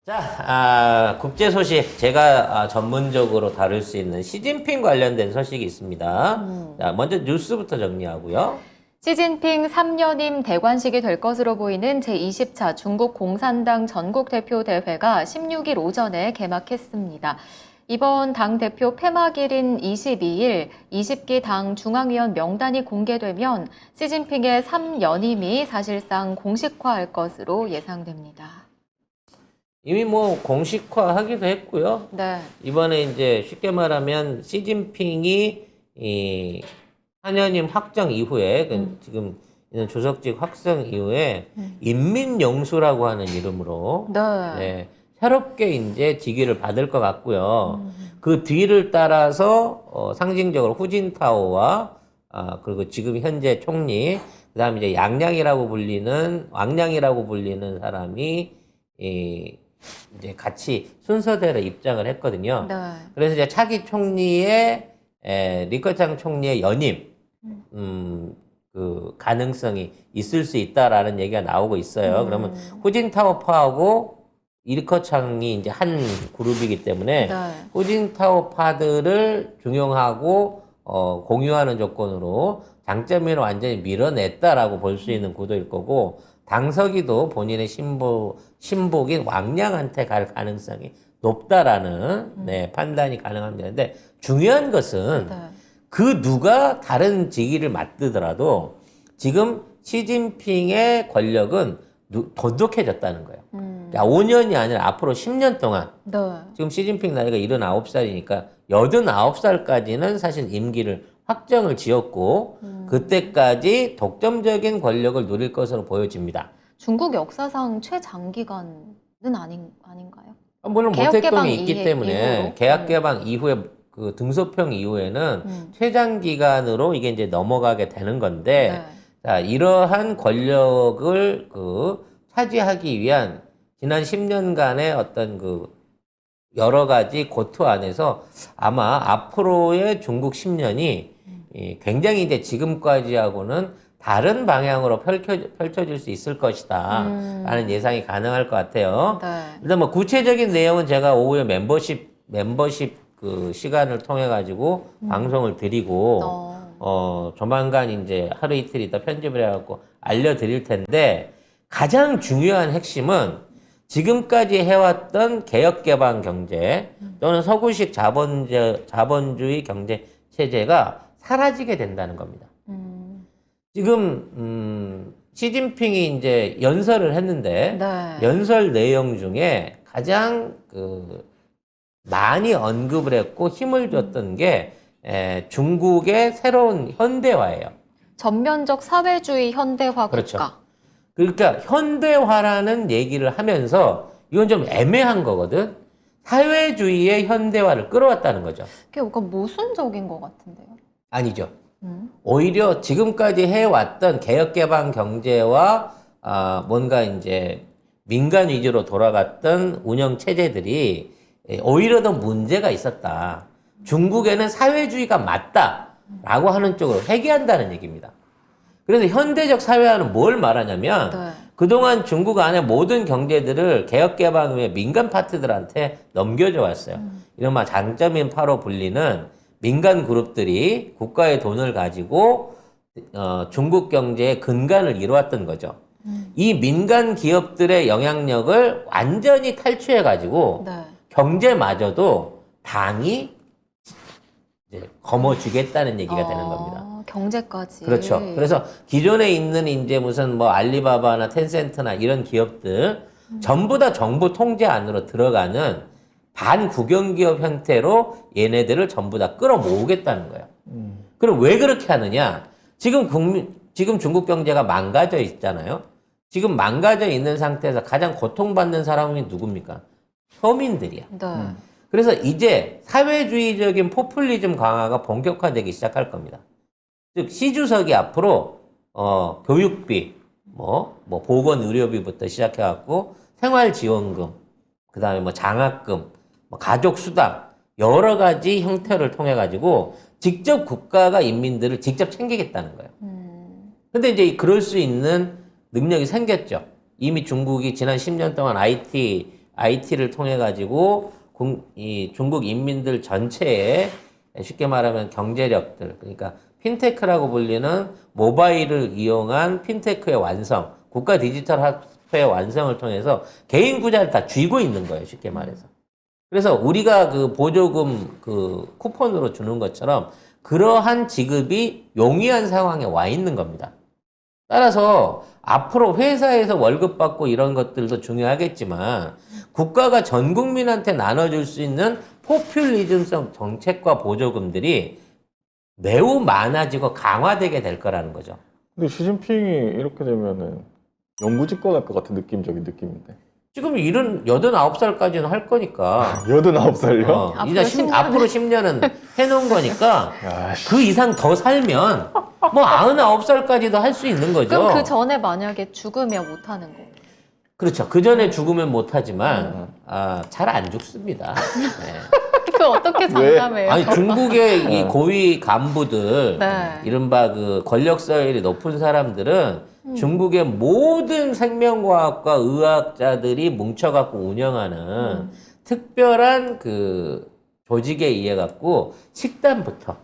자, 국제 소식 제가 전문적으로 다룰 수 있는 시진핑 관련된 소식이 있습니다. 자, 먼저 뉴스부터 정리하고요. 시진핑 3년임 대관식이 될 것으로 보이는 제20차 중국 공산당 전국대표대회가 16일 오전에 개막했습니다. 이번 당대표 폐막일인 22일 20기 당 중앙위원 명단이 공개되면 시진핑의 3연임이 사실상 공식화할 것으로 예상됩니다. 이미 공식화하기도 했고요. 네. 이번에 이제 쉽게 말하면 시진핑이 이 4년임 확정 이후에 지금 있는 주석직 확정 이후에 인민영수라고 하는 이름으로 네, 새롭게 이제 직위를 받을 것 같고요. 그 뒤를 따라서 상징적으로 후진타오와 그리고 지금 현재 총리 그다음에 이제 왕량이라고 불리는 사람이 이제 같이 순서대로 입장을 했거든요. 네. 그래서 이제 차기 총리의 리커창 총리의 연임 그 가능성이 있을 수 있다라는 얘기가 나오고 있어요. 그러면 후진타오파하고 리커창이 이제 한 그룹이기 때문에 네. 후진타오파들을 중용하고 공유하는 조건으로 장점위로 완전히 밀어냈다라고 볼 수 있는 구도일 거고 당서기도 본인의 신복인 왕량한테 갈 가능성이 높다라는 판단이 가능합니다. 근데 중요한 것은 그 누가 다른 직위를 맡더라도 지금 시진핑의 권력은 돈독해졌다는 거예요. 5년이 아니라 앞으로 10년 동안 지금 시진핑 나이가 79살이니까 89살까지는 사실 임기를 확정을 지었고 그때까지 독점적인 권력을 누릴 것으로 보여집니다. 중국 역사상 최장기간은 아닌가요? 물론 모택동이 있기 때문에 이후로? 개혁개방 이후에 그 등소평 이후에는 최장 기간으로 이게 이제 넘어가게 되는 건데 자, 이러한 권력을 차지하기 위한 지난 10년간의 어떤 여러 가지 고투 안에서 아마 앞으로의 중국 10년이 굉장히 이제 지금까지하고는 다른 방향으로 펼쳐질 수 있을 것이다 라는 예상이 가능할 것 같아요. 일단 구체적인 내용은 제가 오후에 멤버십 그 시간을 통해 가지고 방송을 드리고 조만간 이제 하루 이틀 있다 편집을 해갖고 알려드릴 텐데 가장 중요한 핵심은 지금까지 해왔던 개혁개방 경제 또는 서구식 자본주의 경제 체제가 사라지게 된다는 겁니다. 지금 시진핑이 이제 연설을 했는데 연설 내용 중에 가장 많이 언급을 했고 힘을 줬던 게 중국의 새로운 현대화예요. 전면적 사회주의 현대화 그렇죠. 국가. 그러니까 현대화라는 얘기를 하면서 이건 좀 애매한 거거든. 사회주의의 현대화를 끌어왔다는 거죠. 그게 뭔가 모순적인 것 같은데요. 아니죠. 오히려 지금까지 해왔던 개혁개방 경제와 뭔가 이제 민간 위주로 돌아갔던 운영 체제들이 오히려 더 문제가 있었다. 중국에는 사회주의가 맞다라고 하는 쪽으로 회귀한다는 얘기입니다. 그래서 현대적 사회화는 뭘 말하냐면 그동안 중국 안에 모든 경제들을 개혁개방 후에 민간 파트들한테 넘겨줘 왔어요. 이른바 장점인파로 불리는 민간 그룹들이 국가의 돈을 가지고 중국 경제의 근간을 이루었던 거죠. 이 민간 기업들의 영향력을 완전히 탈취해가지고 경제마저도 당이 이제 거머쥐겠다는 얘기가 되는 겁니다. 경제까지. 그렇죠. 그래서 기존에 있는 이제 무슨 알리바바나 텐센트나 이런 기업들 전부 다 정부 통제 안으로 들어가는 반국영기업 형태로 얘네들을 전부 다 끌어모으겠다는 거예요. 그럼 왜 그렇게 하느냐? 지금 중국 경제가 망가져 있잖아요. 지금 망가져 있는 상태에서 가장 고통받는 사람이 누굽니까? 서민들이야. 그래서 이제 사회주의적인 포퓰리즘 강화가 본격화되기 시작할 겁니다. 즉, 시 주석이 앞으로, 교육비, 보건 의료비부터 시작해갖고, 생활지원금, 그 다음에 장학금, 가족수당, 여러 가지 형태를 통해가지고, 직접 국가가 인민들을 직접 챙기겠다는 거예요. 근데 이제 그럴 수 있는 능력이 생겼죠. 이미 중국이 지난 10년 동안 IT IT를 통해 가지고 이 중국 인민들 전체에 쉽게 말하면 경제력들, 그러니까 핀테크라고 불리는 모바일을 이용한 핀테크의 완성, 국가 디지털 화폐의 완성을 통해서 개인 부자를 다 쥐고 있는 거예요, 쉽게 말해서. 그래서 우리가 그 보조금 그 쿠폰으로 주는 것처럼 그러한 지급이 용이한 상황에 와 있는 겁니다. 따라서 앞으로 회사에서 월급 받고 이런 것들도 중요하겠지만 국가가 전 국민한테 나눠줄 수 있는 포퓰리즘성 정책과 보조금들이 매우 많아지고 강화되게 될 거라는 거죠. 근데 시진핑이 이렇게 되면은 영구직 꺼낼 것 같은 느낌적인 느낌인데. 지금 89살까지는 할 거니까. 89살요? 이제 앞으로 10년은 해놓은 거니까 야, 씨. 그 이상 더 살면 뭐 99살까지도 할 수 있는 거죠. 그럼 그 전에 만약에 죽으면 못 하는 거. 그렇죠. 그 전에 죽으면 못하지만 잘 안 죽습니다. 네. 그 어떻게 장담해요? 아니 중국의 이 고위 간부들, 네. 이른바 그 권력 서열이 높은 사람들은 중국의 모든 생명과학과 의학자들이 뭉쳐갖고 운영하는 특별한 그 조직에 의해 갖고 식단부터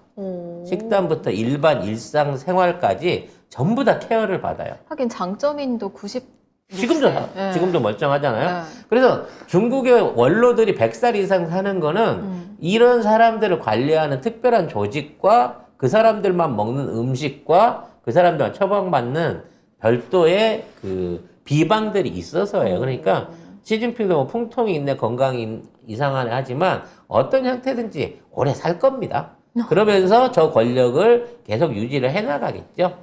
일반 일상 생활까지 전부 다 케어를 받아요. 하긴 장점인도 90. 지금도 멀쩡하잖아요. 네. 그래서 중국의 원로들이 100살 이상 사는 거는 이런 사람들을 관리하는 특별한 조직과 그 사람들만 먹는 음식과 그 사람들만 처방받는 별도의 그 비방들이 있어서예요. 그러니까 시진핑도 뭐 풍통이 있네, 건강이 이상하네 하지만 어떤 형태든지 오래 살 겁니다. 그러면서 저 권력을 계속 유지를 해나가겠죠.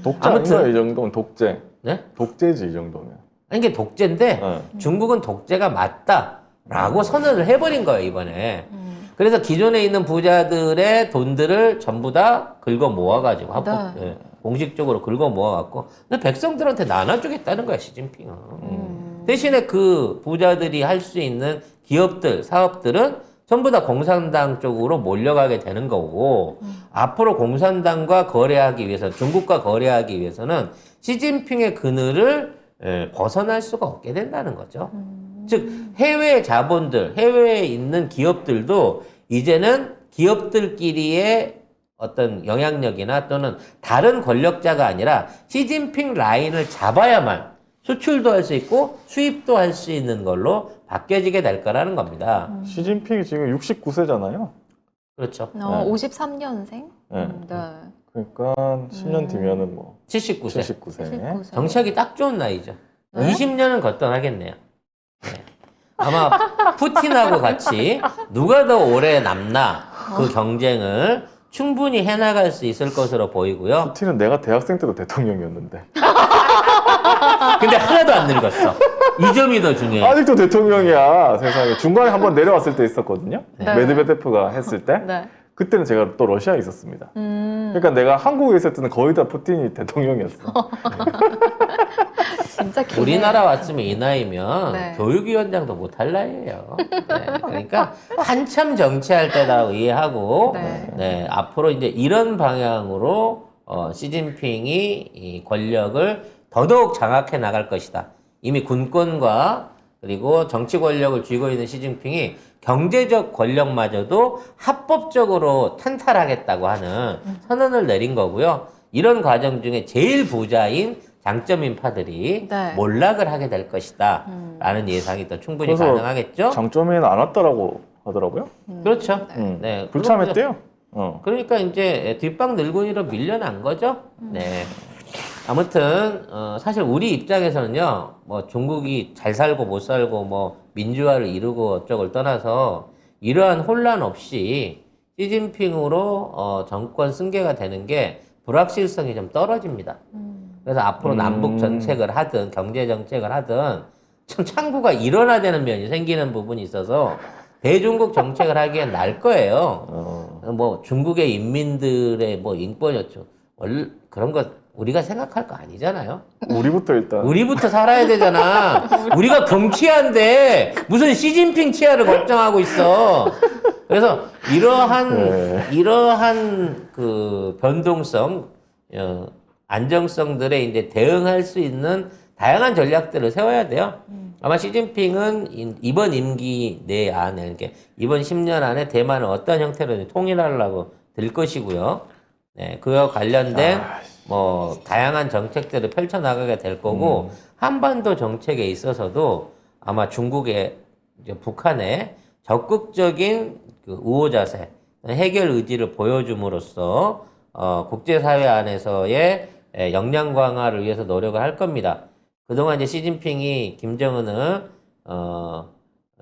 독재 아무튼. 아닌가 이 정도면 독재. 네? 독재지 이 정도면. 아니, 이게 독재인데 네. 중국은 독재가 맞다라고 선언을 해버린 거예요, 이번에. 그래서 기존에 있는 부자들의 돈들을 전부 다 긁어 모아가지고 공식적으로 긁어 모아갖고 근데 백성들한테 나눠주겠다는 거야, 시진핑은. 대신에 그 부자들이 할 수 있는 기업들, 사업들은 전부 다 공산당 쪽으로 몰려가게 되는 거고 앞으로 공산당과 거래하기 위해서, 중국과 거래하기 위해서는 시진핑의 그늘을 벗어날 수가 없게 된다는 거죠. 즉 해외 자본들, 해외에 있는 기업들도 이제는 기업들끼리의 어떤 영향력이나 또는 다른 권력자가 아니라 시진핑 라인을 잡아야만 수출도 할 수 있고 수입도 할 수 있는 걸로 바뀌어지게 될 거라는 겁니다. 시진핑이 지금 69세잖아요. 그렇죠. 53년생? 네. 네. 그러니까 10년 뒤면은 뭐 79세. 79세. 79세. 정치하기 딱 좋은 나이죠. 20년은 거뜬하겠네요. 네. 아마 푸틴하고 같이 누가 더 오래 남나 그 경쟁을 충분히 해나갈 수 있을 것으로 보이고요. 푸틴은 내가 대학생 때도 대통령이었는데. 근데 하나도 안 늙었어. 이 점이 더 중요해. 아직도 대통령이야, 세상에. 중간에 한번 내려왔을 때 있었거든요. 네. 메드베데프가 했을 때. 네. 그때는 제가 또 러시아에 있었습니다. 그러니까 내가 한국에 있을 때는 거의 다 푸틴이 대통령이었어. 진짜 기네. 우리나라 왔으면 이 나이면 네. 교육위원장도 못할 나이예요. 네. 그러니까 한참 정치할 때라고 이해하고 네. 앞으로 이제 이런 방향으로 시진핑이 이 권력을 더더욱 장악해 나갈 것이다. 이미 군권과 그리고 정치 권력을 쥐고 있는 시진핑이 경제적 권력마저도 합법적으로 탄탈하겠다고 하는 선언을 내린 거고요. 이런 과정 중에 제일 부자인 장점인파들이 네. 몰락을 하게 될 것이다 라는 예상이 또 충분히 그래서 가능하겠죠. 장점에는 안 왔다라고 하더라고요. 그렇죠. 네. 불참했대요. 그러니까 이제 뒷방 늙은이로 밀려난 거죠. 네. 아무튼 사실 우리 입장에서는요, 뭐 중국이 잘 살고 못 살고 뭐 민주화를 이루고 어쩌고를 떠나서 이러한 혼란 없이 시진핑으로 정권 승계가 되는 게 불확실성이 좀 떨어집니다. 그래서 앞으로 남북 정책을 하든 경제 정책을 하든 참 창구가 일원화되는 면이 생기는 부분이 있어서 대중국 정책을 하기엔 날 거예요. 뭐 중국의 인민들의 뭐 인권이었죠. 원래 그런 거 우리가 생각할 거 아니잖아요. 우리부터 일단. 우리부터 살아야 되잖아. 우리가 경치한데 무슨 시진핑 치아를 걱정하고 있어. 그래서 이러한 그 변동성, 안정성들에 이제 대응할 수 있는 다양한 전략들을 세워야 돼요. 아마 시진핑은 이번 임기 내 안에, 이렇게 이번 10년 안에 대만을 어떤 형태로 통일하려고 들 것이고요. 네, 그와 관련된 뭐 다양한 정책들을 펼쳐나가게 될 거고 한반도 정책에 있어서도 아마 중국의 이제 북한의 적극적인 그 우호 자세, 해결 의지를 보여줌으로써 국제사회 안에서의 역량 강화를 위해서 노력을 할 겁니다. 그동안 이제 시진핑이 김정은을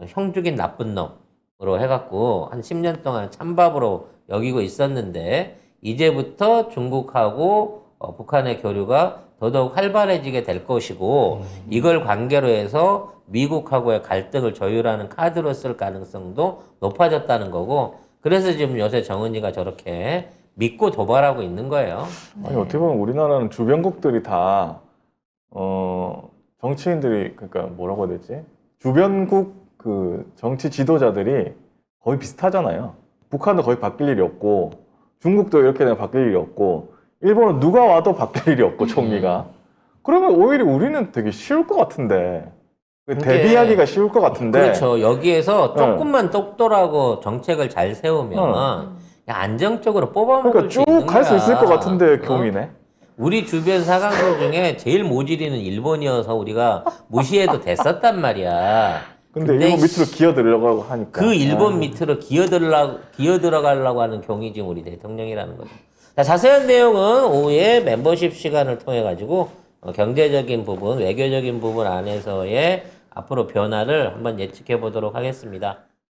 형 죽인 나쁜 놈으로 해갖고 한 10년 동안 찬밥으로 여기고 있었는데 이제부터 중국하고 북한의 교류가 더더욱 활발해지게 될 것이고 이걸 관계로 해서 미국하고의 갈등을 조율하는 카드로 쓸 가능성도 높아졌다는 거고 그래서 지금 요새 정은이가 저렇게 믿고 도발하고 있는 거예요. 아니 어떻게 보면 우리나라는 주변국들이 다 정치인들이 그러니까 뭐라고 해야 되지? 주변국 그 정치 지도자들이 거의 비슷하잖아요. 북한도 거의 바뀔 일이 없고 중국도 이렇게 되면 바뀔 일이 없고 일본은 누가 와도 바뀔 일이 없고 총리가 그러면 오히려 우리는 되게 쉬울 것 같은데 대비하기가 쉬울 것 같은데 그렇죠. 여기에서 조금만 똑똑하고 정책을 잘 세우면 그냥 안정적으로 뽑아먹을 그러니까 수 있는 쭉 갈 수 거야. 있을 것 같은데 교미네. 우리 주변 사강국 중에 제일 모질이는 일본이어서 우리가 무시해도 됐었단 말이야. 근데 일본 밑으로 기어들려고 하니까 그 일본 밑으로 기어들어가려고 하는 경이 지금 우리 대통령이라는 거죠. 자, 자세한 내용은 오후에 멤버십 시간을 통해 가지고 경제적인 부분, 외교적인 부분 안에서의 앞으로 변화를 한번 예측해 보도록 하겠습니다.